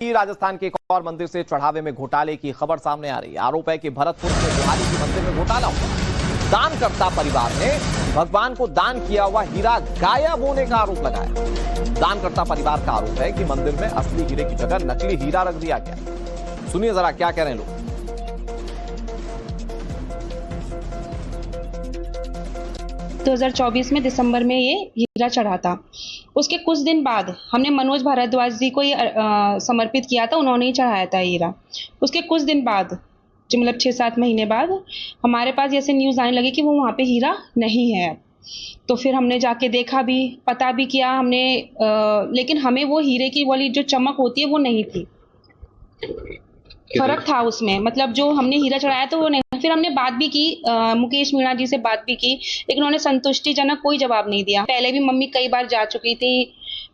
राजस्थान के एक और मंदिर से चढ़ावे में घोटाले की खबर सामने आ रही है। आरोप है कि भरतपुर में बिहारी जी मंदिर में घोटाला हुआ। दानकर्ता परिवार ने भगवान को दान किया हुआ हीरा गायब होने का आरोप लगाया। दानकर्ता परिवार का आरोप है कि मंदिर में असली हीरे की जगह नकली हीरा रख दिया गया। सुनिए जरा क्या कह रहे हैं लोग। 2024 में दिसंबर में ये हीरा चढ़ा था। उसके कुछ दिन बाद हमने मनोज भारद्वाज जी को ये समर्पित किया था, उन्होंने ही चढ़ाया था हीरा। उसके कुछ दिन बाद मतलब 6-7 महीने बाद हमारे पास जैसे न्यूज़ आने लगी कि वो वहाँ पे हीरा नहीं है। तो फिर हमने जाके देखा भी, पता भी किया हमने, लेकिन हमें वो हीरे की वाली जो चमक होती है वो नहीं थी। फर्क था उसमें, मतलब जो हमने हीरा चढ़ाया तो वो नहीं। फिर हमने बात भी की, मुकेश मीणा जी से बात भी की, लेकिन उन्होंने संतुष्टिजनक कोई जवाब नहीं दिया। पहले भी मम्मी कई बार जा चुकी थी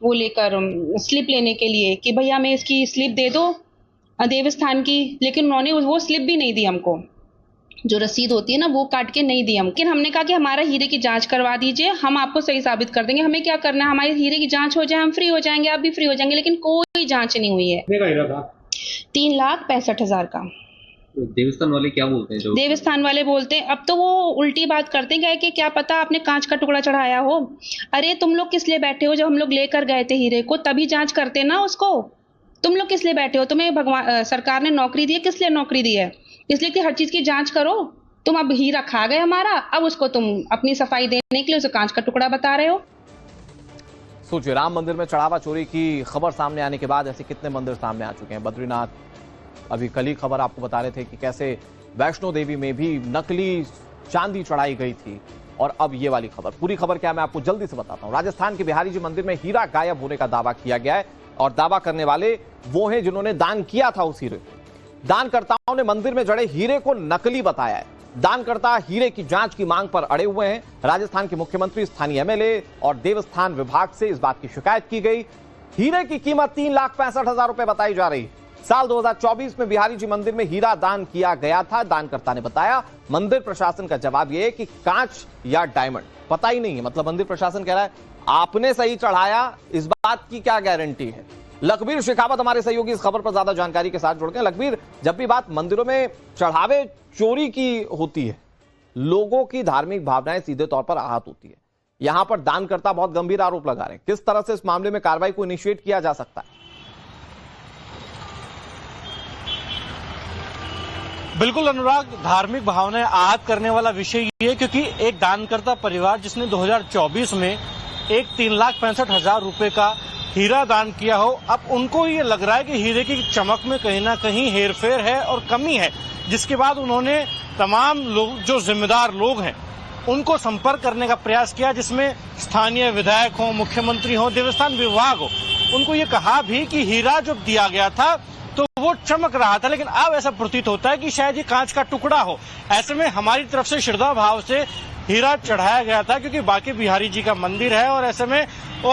वो लेकर स्लिप लेने के लिए कि भैया हमें इसकी स्लिप दे दो देवस्थान की, लेकिन उन्होंने वो स्लिप भी नहीं दी हमको। जो रसीद होती है ना वो काट के नहीं दी हम। लेकिन हमने कहा कि हमारा हीरे की जांच करवा दीजिए, हम आपको सही साबित कर देंगे। हमें क्या करना है, हमारे हीरे की जांच हो जाए, हम फ्री हो जाएंगे, आप भी फ्री हो जाएंगे। लेकिन कोई जांच नहीं हुई है। 3,65,000 का। देवस्थान वाले क्या बोलते हैं? देवस्थान वाले बोलते हैं, अब तो वो उल्टी बात करते हैं कि क्या पता आपने कांच का टुकड़ा चढ़ाया हो। अरे तुम लोग किस लिए बैठे हो? जब हम लोग लेकर गए थे हीरे को तभी जांच करते ना उसको। तुम लोग किस लिए बैठे हो? तुम्हें भगवान सरकार ने नौकरी दी है, किस लिए नौकरी दी है? इसलिए कि हर चीज की जांच करो। तुम अब हीरा खा गए हमारा, अब उसको तुम अपनी सफाई देने के लिए उसे कांच का टुकड़ा बता रहे हो। सोचिए, राम मंदिर में चढ़ावा चोरी की खबर सामने आने के बाद ऐसे कितने मंदिर सामने आ चुके हैं। बद्रीनाथ, अभी कल ही खबर आपको बता रहे थे कि कैसे वैष्णो देवी में भी नकली चांदी चढ़ाई गई थी, और अब ये वाली खबर। पूरी खबर क्या मैं आपको जल्दी से बताता हूं। राजस्थान के बिहारी जी मंदिर में हीरा गायब होने का दावा किया गया है, और दावा करने वाले वो हैं जिन्होंने दान किया था उस हीरे को। दानकर्ताओं ने मंदिर में जड़े हीरे को नकली बताया है। दानकर्ता हीरे की जांच की मांग पर अड़े हुए हैं। राजस्थान के मुख्यमंत्री, स्थानीय एमएलए और देवस्थान विभाग से इस बात की शिकायत की गई। हीरे की कीमत 3,65,000 रुपए बताई जा रही है। साल 2024 में बिहारी जी मंदिर में हीरा दान किया गया था। दानकर्ता ने बताया। मंदिर प्रशासन का जवाब यह है कि कांच या डायमंड पता ही नहीं है। मतलब मंदिर प्रशासन कह रहा है आपने सही चढ़ाया, इस बात की क्या गारंटी है। लखबीर शेखावत हमारे सहयोगी इस खबर पर ज्यादा जानकारी के साथ जुड़ गए। लखबीर, जब भी बात मंदिरों में चढ़ावे चोरी की होती है, लोगों की धार्मिक भावनाएं सीधे तौर पर आहत होती है। यहां पर दानकर्ता बहुत गंभीर आरोप लगा रहे हैं। किस तरह से इस मामले में कार्रवाई को इनिशिएट किया जा सकता है? बिल्कुल अनुराग, धार्मिक भावनाएं आहत करने वाला विषय ये है, क्योंकि एक दानकर्ता परिवार जिसने 2024 में एक 3,65,000 रुपए का हीरा दान किया हो, अब उनको ये लग रहा है कि हीरे की चमक में कहीं ना कहीं हेरफेर है और कमी है। जिसके बाद उन्होंने तमाम लोग, जो जिम्मेदार लोग हैं, उनको संपर्क करने का प्रयास किया, जिसमें स्थानीय विधायक हो, मुख्यमंत्री हो, देवस्थान विभाग हो। उनको ये कहा भी कि हीरा जब दिया गया था तो वो चमक रहा था, लेकिन अब ऐसा प्रतीत होता है कि शायद ये कांच का टुकड़ा हो। ऐसे में हमारी तरफ से श्रद्धा भाव से हीरा चढ़ाया गया था, क्योंकि बाकी बिहारी जी का मंदिर है, और ऐसे में वो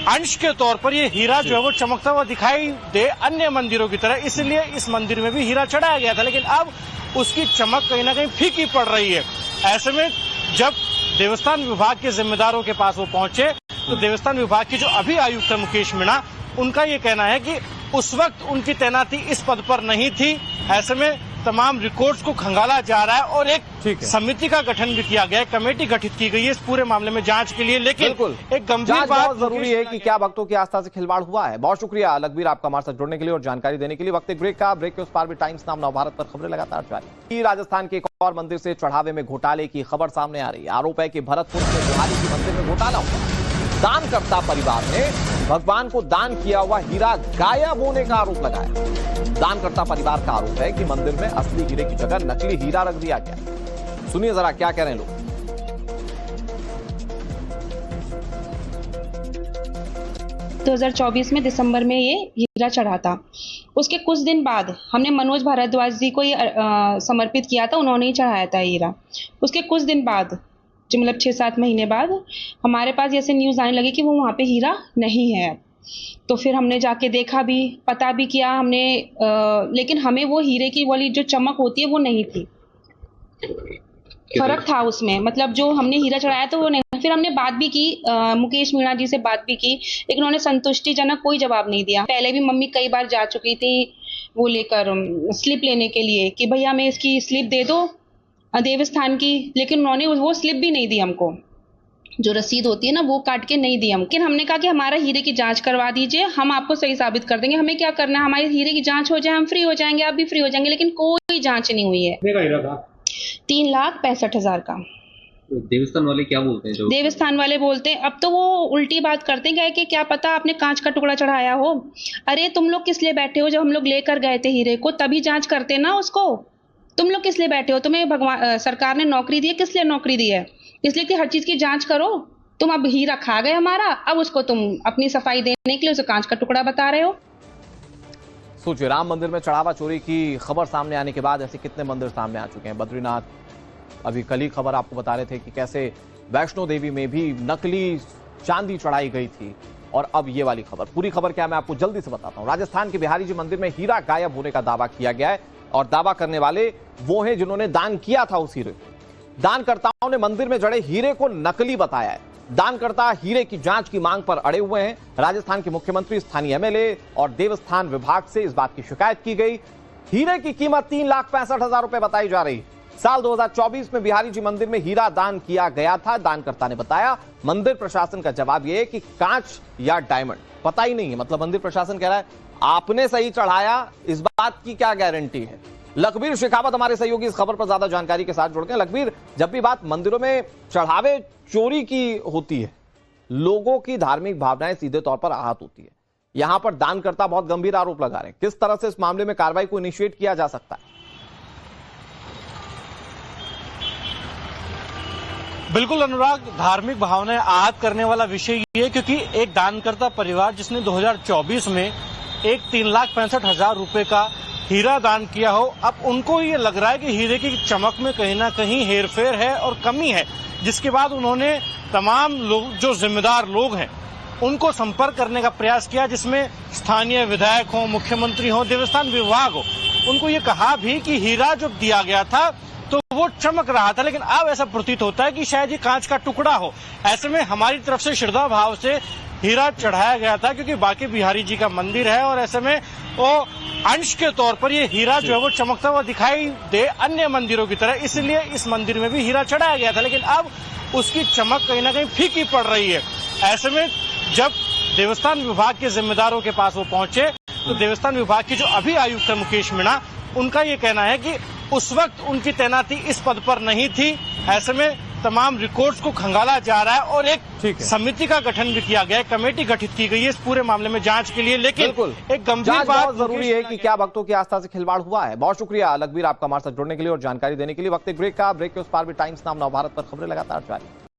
अंश के तौर पर ये हीरा जो है वो चमकता हुआ दिखाई दे अन्य मंदिरों की तरह, इसलिए इस मंदिर में भी हीरा चढ़ाया गया था। लेकिन अब उसकी चमक कहीं ना कहीं फीकी पड़ रही है। ऐसे में जब देवस्थान विभाग के जिम्मेदारों के पास वो पहुंचे, तो देवस्थान विभाग के जो अभी आयुक्त है मुकेश मीणा, उनका ये कहना है कि उस वक्त उनकी तैनाती इस पद पर नहीं थी। ऐसे में तमाम रिकॉर्ड्स को खंगाला जा रहा है, और एक समिति का गठन भी किया गया है, कमेटी गठित की गई है इस पूरे मामले में जांच के लिए। लेकिन एक गंभीर बात जरूरी है कि क्या भक्तों की आस्था से खिलवाड़ हुआ है। बहुत शुक्रिया लखबीर आपका हमारे साथ जुड़ने के लिए और जानकारी देने के लिए। वक्त एक ब्रेक का। ब्रेक के उस पार भी टाइम्स नाम नवभारत पर खबरें लगातार जारी। राजस्थान के एक और मंदिर से चढ़ावे में घोटाले की खबर सामने आ रही है। आरोप है कि भरतपुर में बिहारी जी मंदिर में घोटाला हुआ। दानकर्ता परिवार ने भगवान को दान किया हुआ हीरा गायब होने का आरोप लगाया। दानकर्ता परिवार का आरोप है कि मंदिर में असली हीरे की जगह नकली हीरा रख दिया गया। सुनिए जरा क्या कह रहे हैं लोग। 2024 में दिसंबर में ये हीरा चढ़ा था। उसके कुछ दिन बाद हमने मनोज भारद्वाज जी को ये समर्पित किया था, उन्होंने ही चढ़ाया था हीरा। उसके कुछ दिन बाद मतलब 6-7 महीने बाद हमारे पास जैसे न्यूज़ आने लगी कि वो वहाँ पे हीरा नहीं है। तो फिर हमने जाके देखा भी, पता भी किया हमने, लेकिन हमें वो हीरे की वाली जो चमक होती है वो नहीं थी। फर्क था उसमें, मतलब जो हमने हीरा चढ़ाया तो वो नहीं। फिर हमने बात भी की, मुकेश मीणा जी से बात भी की, लेकिन उन्होंने संतुष्टिजनक कोई जवाब नहीं दिया। पहले भी मम्मी कई बार जा चुकी थी वो लेकर स्लिप लेने के लिए कि भैया हमें इसकी स्लिप दे दो देवस्थान की, लेकिन उन्होंने वो स्लिप भी नहीं दी हमको। जो रसीद होती है ना वो काट के नहीं दी हमको। लेकिन हमने कहा कि हमारा हीरे की जांच करवा दीजिए, हम आपको सही साबित कर देंगे। हमें क्या करना है, हमारे हीरे की जांच हो जाए, हम फ्री हो जाएंगे, आप भी फ्री हो जाएंगे। लेकिन कोई जांच नहीं हुई है। 3,65,000 का। तो देवस्थान वाले क्या बोलते हैं? जो देवस्थान वाले बोलते हैं, अब तो वो उल्टी बात करते हैं कि क्या पता आपने कांच का टुकड़ा चढ़ाया हो। अरे तुम लोग किस लिए बैठे हो? जब हम लोग लेकर गए थे हीरे को तभी जांच करते ना उसको। तुम लोग किस लिए बैठे हो? तुम्हें भगवान सरकार ने नौकरी दी है, किस लिए नौकरी दी है? इसलिए कि हर चीज की जांच करो। तुम अब हीरा खा गए हमारा, अब उसको तुम अपनी सफाई देने के लिए उसे कांच का टुकड़ा बता रहे हो। सोचिए, राम मंदिर में चढ़ावा चोरी की खबर सामने आने के बाद ऐसे कितने मंदिर सामने आ चुके हैं। बद्रीनाथ, अभी कल ही खबर आपको बता रहे थे कि कैसे वैष्णो देवी में भी नकली चांदी चढ़ाई गई थी, और अब ये वाली खबर। पूरी खबर क्या मैं आपको जल्दी से बताता हूं। राजस्थान के बिहारी जी मंदिर में हीरा गायब होने का दावा किया गया है, और दावा करने वाले वो हैं जिन्होंने दान किया था उस हीरे को। दानकर्ताओं ने मंदिर में जड़े हीरे को नकली बताया है। दानकर्ता हीरे की जांच की मांग पर अड़े हुए हैं। राजस्थान के मुख्यमंत्री, स्थानीय एमएलए और देवस्थान विभाग से इस बात की शिकायत की गई। हीरे की कीमत 3,65,000 रुपए बताई जा रही है। साल 2024 में बिहारी जी मंदिर में हीरा दान किया गया था। दानकर्ता ने बताया। मंदिर प्रशासन का जवाब यह है कि कांच या डायमंड पता ही नहीं है। मतलब मंदिर प्रशासन कह रहा है आपने सही चढ़ाया, इस बात की क्या गारंटी है। लखबीर शेखावत हमारे सहयोगी इस खबर पर ज्यादा जानकारी के साथ जुड़ गए। लखबीर, जब भी बात मंदिरों में चढ़ावे चोरी की होती है, लोगों की धार्मिक भावनाएं सीधे तौर पर आहत होती है। यहां पर दानकर्ता बहुत गंभीर आरोप लगा रहे हैं। किस तरह से इस मामले में कार्रवाई को इनिशिएट किया जा सकता है? बिल्कुल अनुराग, धार्मिक भावनाएं आहत करने वाला विषय ये है क्योंकि एक दानकर्ता परिवार जिसने 2024 में एक 3,65,000 रुपए का हीरा दान किया हो, अब उनको ये लग रहा है कि हीरे की चमक में कहीं ना कहीं हेरफेर है और कमी है, जिसके बाद उन्होंने तमाम लोग, जो जिम्मेदार लोग हैं, उनको संपर्क करने का प्रयास किया, जिसमें स्थानीय विधायक हो, मुख्यमंत्री हो, देवस्थान विभाग हो। उनको ये कहा भी कि हीरा जो दिया गया था तो वो चमक रहा था, लेकिन अब ऐसा प्रतीत होता है कि शायद ये कांच का टुकड़ा हो। ऐसे में हमारी तरफ से श्रद्धा भाव से हीरा चढ़ाया गया था, क्योंकि बाकी बिहारी जी का मंदिर है और ऐसे में वो अंश के तौर पर ये हीरा जो है वो चमकता हुआ दिखाई दे अन्य मंदिरों की तरह, इसलिए इस मंदिर में भी हीरा चढ़ाया गया था। लेकिन अब उसकी चमक कहीं ना कहीं फीकी पड़ रही है। ऐसे में जब देवस्थान विभाग के जिम्मेदारों के पास वो पहुंचे तो देवस्थान विभाग के जो अभी आयुक्त है मुकेश मीणा, उनका ये कहना है कि उस वक्त उनकी तैनाती इस पद पर नहीं थी। ऐसे में तमाम रिकॉर्ड्स को खंगाला जा रहा है और एक समिति का गठन भी किया गया है, कमेटी गठित की गई है इस पूरे मामले में जांच के लिए। लेकिन एक गंभीर बात जरूरी है कि क्या भक्तों की आस्था से खिलवाड़ हुआ है। बहुत शुक्रिया लखबीर आपका हमारे साथ जुड़ने के लिए और जानकारी देने के लिए। वक्त एक ब्रेक का, ब्रेक के उस पार भी टाइम्स नाम नवभारत पर खबरें लगातार जारी।